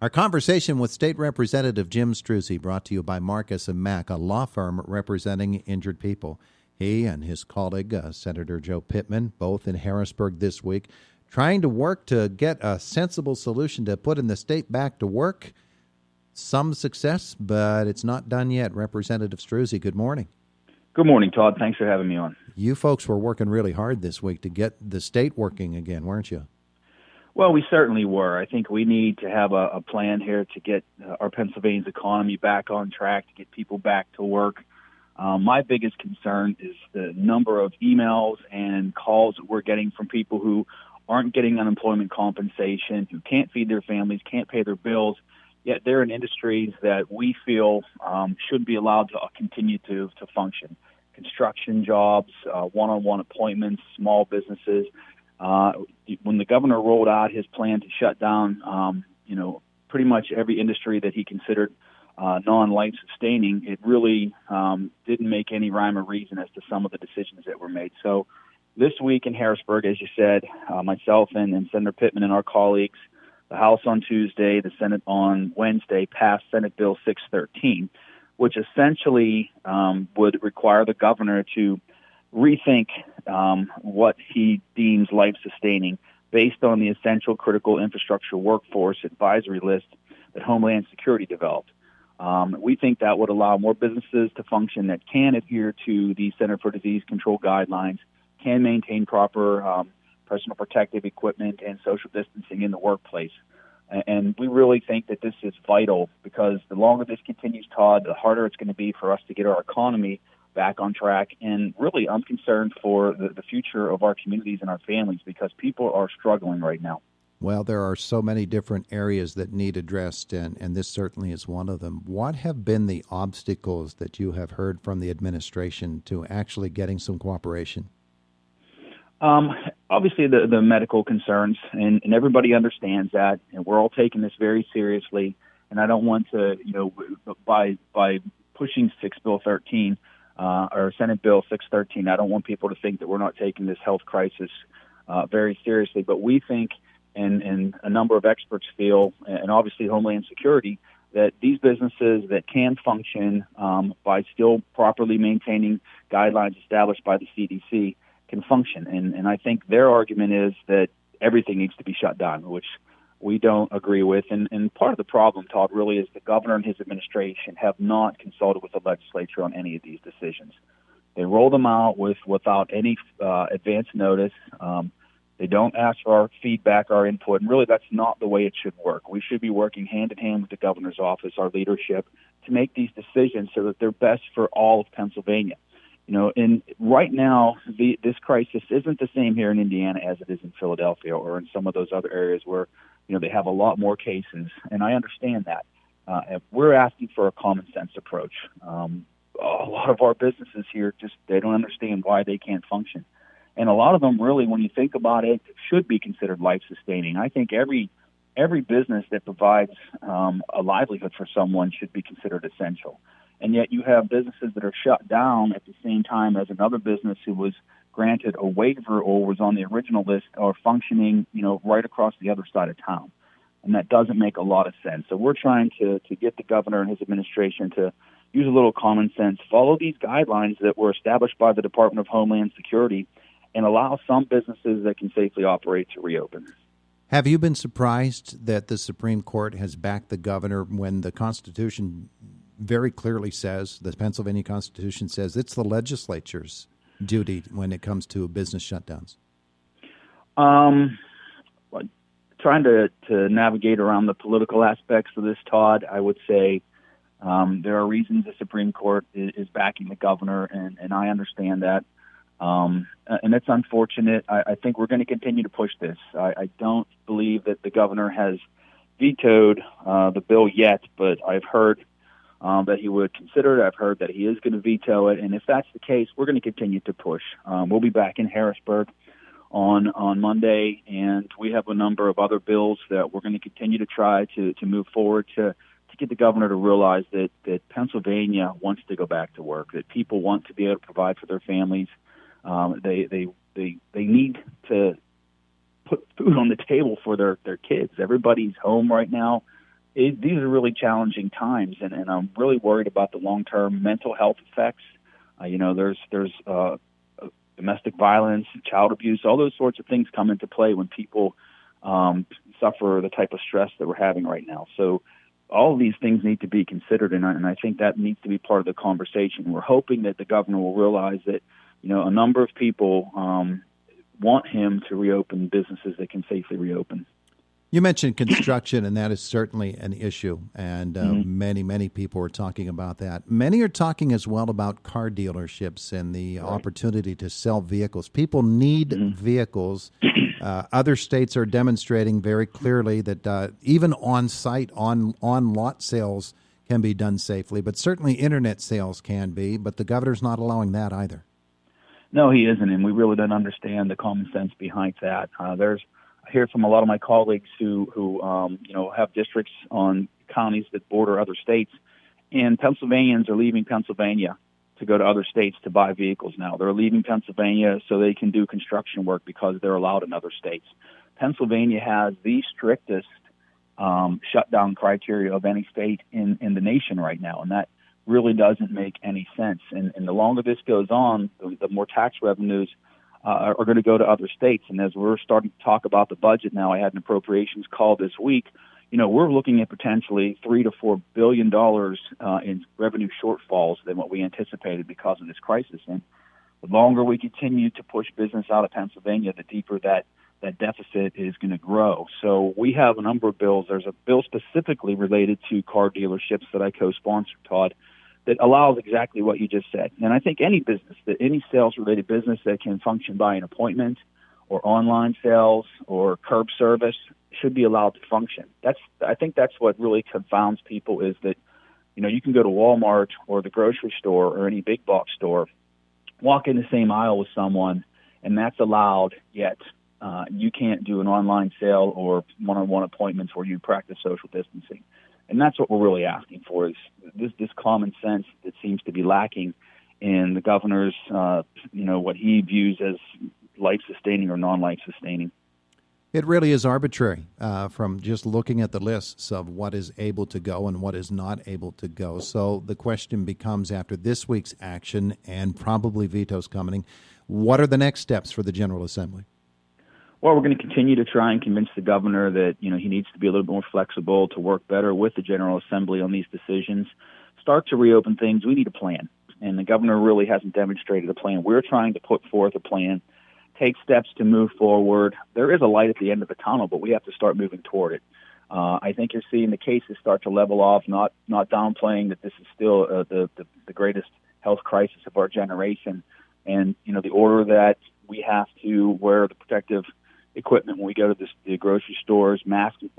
Our conversation with State Representative Jim Struzzi, brought to you by Marcus & Mack, a law firm representing injured people. He and his colleague, Senator Joe Pittman, both in Harrisburg this week, trying to work to get a sensible solution to putting the state back to work. Some success, but it's not done yet. Representative Struzzi, good morning. Good morning, Todd. Thanks for having me on. You folks were working really hard this week to get the state working again, weren't you? Well, we certainly were. I think we need to have a plan here to get our Pennsylvania's economy back on track, to get people back to work. My biggest concern is the number of emails and calls that we're getting from people who aren't getting unemployment compensation, who can't feed their families, can't pay their bills, yet they're in industries that we feel should be allowed to continue to function. Construction jobs, one-on-one appointments, small businesses. When the governor rolled out his plan to shut down, pretty much every industry that he considered non-life sustaining, it really didn't make any rhyme or reason as to some of the decisions that were made. So this week in Harrisburg, as you said, myself and Senator Pittman and our colleagues, the House on Tuesday, the Senate on Wednesday, passed Senate Bill 613, which essentially would require the governor to rethink what he deems life-sustaining based on the essential critical infrastructure workforce advisory list that Homeland Security developed. We think that would allow more businesses to function that can adhere to the Center for Disease Control guidelines, can maintain proper personal protective equipment and social distancing in the workplace. And we really think that this is vital because the longer this continues, Todd, the harder it's going to be for us to get our economy back on track. And really, I'm concerned for the future of our communities and our families because people are struggling right now. Well, there are so many different areas that need addressed, and this certainly is one of them. What have been the obstacles that you have heard from the administration to actually getting some cooperation? Obviously, the medical concerns, and everybody understands that, and we're all taking this very seriously. And I don't want to, by pushing Bill 13 or Senate Bill 613, I don't want people to think that we're not taking this health crisis very seriously. But we think, and a number of experts feel, and obviously Homeland Security, that these businesses that can function by still properly maintaining guidelines established by the CDC can function. And I think their argument is that everything needs to be shut down, which we don't agree with. And part of the problem, Todd, really is the governor and his administration have not consulted with the legislature on any of these decisions. They roll them out without any advance notice. They don't ask for our feedback, our input, and really that's not the way it should work. We should be working hand-in-hand with the governor's office, our leadership, to make these decisions so that they're best for all of Pennsylvania. And right now, this crisis isn't the same here in Indiana as it is in Philadelphia or in some of those other areas where, they have a lot more cases. And I understand that. We're asking for a common sense approach. A lot of our businesses here they don't understand why they can't function. And a lot of them really, when you think about it, should be considered life-sustaining. I think every business that provides a livelihood for someone should be considered essential. And yet you have businesses that are shut down at the same time as another business who was granted a waiver or was on the original list or functioning, right across the other side of town. And that doesn't make a lot of sense. So we're trying to get the governor and his administration to use a little common sense, follow these guidelines that were established by the Department of Homeland Security, and allow some businesses that can safely operate to reopen. Have you been surprised that the Supreme Court has backed the governor when the Constitution very clearly says, the Pennsylvania Constitution says, it's the legislature's duty when it comes to business shutdowns? Trying to navigate around the political aspects of this, Todd, I would say there are reasons the Supreme Court is backing the governor, and I understand that. And it's unfortunate. I think we're going to continue to push this. I don't believe that the governor has vetoed the bill yet, but I've heard that he would consider it. I've heard that he is going to veto it. And if that's the case, we're going to continue to push. We'll be back in Harrisburg on Monday, and we have a number of other bills that we're going to continue to try to move forward to get the governor to realize that Pennsylvania wants to go back to work, that people want to be able to provide for their families. They need to put food on the table for their kids. Everybody's home right now. these are really challenging times, and I'm really worried about the long-term mental health effects. There's domestic violence, child abuse, all those sorts of things come into play when people suffer the type of stress that we're having right now. So all of these things need to be considered, and I think that needs to be part of the conversation. We're hoping that the governor will realize that, a number of people want him to reopen businesses that can safely reopen. You mentioned construction, and that is certainly an issue, and many people are talking about that. Many are talking as well about car dealerships and the opportunity to sell vehicles. People need vehicles. Other states are demonstrating very clearly that even on-site, on-lot sales can be done safely, but certainly internet sales can be, but the governor's not allowing that either. No, he isn't, and we really don't understand the common sense behind that. I hear from a lot of my colleagues who have districts on counties that border other states, and Pennsylvanians are leaving Pennsylvania to go to other states to buy vehicles now. They're leaving Pennsylvania so they can do construction work because they're allowed in other states. Pennsylvania has the strictest shutdown criteria of any state in the nation right now, and that really doesn't make any sense. And the longer this goes on, the more tax revenues are going to go to other states. And as we're starting to talk about the budget now, I had an appropriations call this week. We're looking at potentially $3 to $4 billion in revenue shortfalls than what we anticipated because of this crisis. And the longer we continue to push business out of Pennsylvania, the deeper that deficit is going to grow. So we have a number of bills. There's a bill specifically related to car dealerships that I co-sponsored, Todd, that allows exactly what you just said. And I think any sales-related business that can function by an appointment or online sales or curb service should be allowed to function. I think that's what really confounds people is that, you can go to Walmart or the grocery store or any big box store, walk in the same aisle with someone, and that's allowed, yet you can't do an online sale or one-on-one appointments where you practice social distancing. And that's what we're really asking for is this common sense that seems to be lacking in the governor's, what he views as life-sustaining or non-life-sustaining. It really is arbitrary from just looking at the lists of what is able to go and what is not able to go. So the question becomes, after this week's action and probably vetoes coming, what are the next steps for the General Assembly? Well, we're going to continue to try and convince the governor that, he needs to be a little more flexible to work better with the General Assembly on these decisions. Start to reopen things. We need a plan. And the governor really hasn't demonstrated a plan. We're trying to put forth a plan, take steps to move forward. There is a light at the end of the tunnel, but we have to start moving toward it. I think you're seeing the cases start to level off, not downplaying that this is still the greatest health crisis of our generation. And, the order that we have to wear the protective equipment when we go to the grocery stores, masks and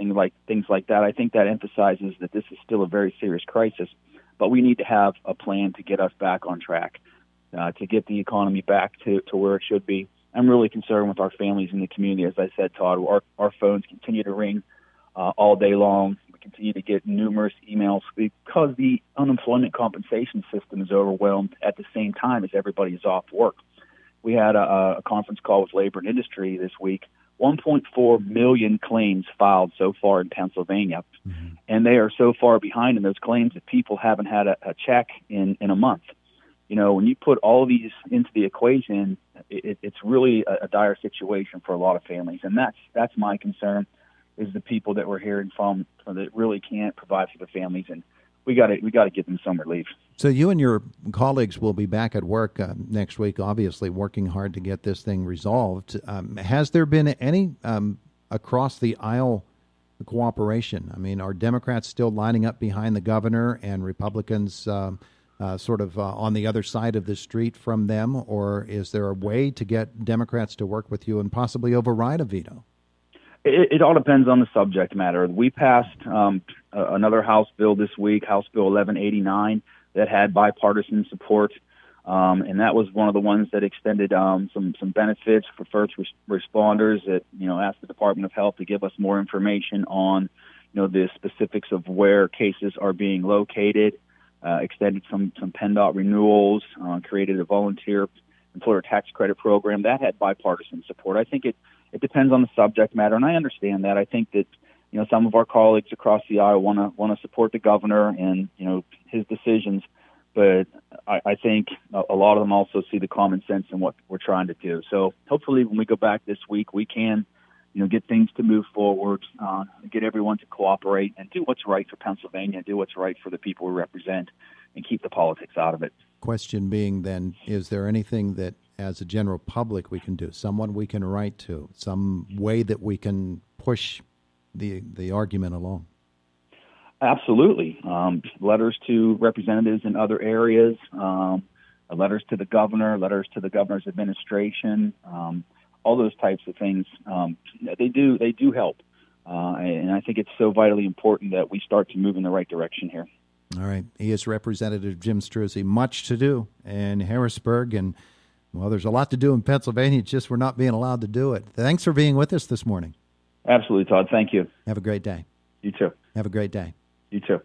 things like that. I think that emphasizes that this is still a very serious crisis, but we need to have a plan to get us back on track, to get the economy back to where it should be. I'm really concerned with our families in the community. As I said, Todd, our phones continue to ring all day long. We continue to get numerous emails because the unemployment compensation system is overwhelmed at the same time as everybody is off work. We had a conference call with Labor and Industry this week. 1.4 million claims filed so far in Pennsylvania, and they are so far behind in those claims that people haven't had a check in a month. When you put all of these into the equation, it's really a dire situation for a lot of families, and that's my concern, is the people that we're hearing from that really can't provide for their families, and we got to get them some relief. So you and your colleagues will be back at work next week, obviously working hard to get this thing resolved. Has there been any across the aisle cooperation? I mean, are Democrats still lining up behind the governor and Republicans sort of on the other side of the street from them, or is there a way to get Democrats to work with you and possibly override a veto? It all depends on the subject matter. We passed another House bill this week, House Bill 1189, that had bipartisan support, and that was one of the ones that extended some benefits for first responders. That asked the Department of Health to give us more information on the specifics of where cases are being located. Extended some PennDOT renewals, created a volunteer employer tax credit program that had bipartisan support. I think it depends on the subject matter, and I understand that. I think that some of our colleagues across the aisle want to support the governor and his decisions, but I think a lot of them also see the common sense in what we're trying to do. So hopefully, when we go back this week, we can get things to move forward, get everyone to cooperate and do what's right for Pennsylvania, do what's right for the people we represent, and keep the politics out of it. Question being then, is there anything that as a general public we can do, someone we can write to, some way that we can push the argument along? Absolutely. Letters to representatives in other areas, letters to the governor, letters to the governor's administration, all those types of things. They do help. And I think it's so vitally important that we start to move in the right direction here. All right. He is Representative Jim Struzzi. Much to do in Harrisburg, and, well, there's a lot to do in Pennsylvania. It's just we're not being allowed to do it. Thanks for being with us this morning. Absolutely, Todd. Thank you. Have a great day. You too. Have a great day. You too.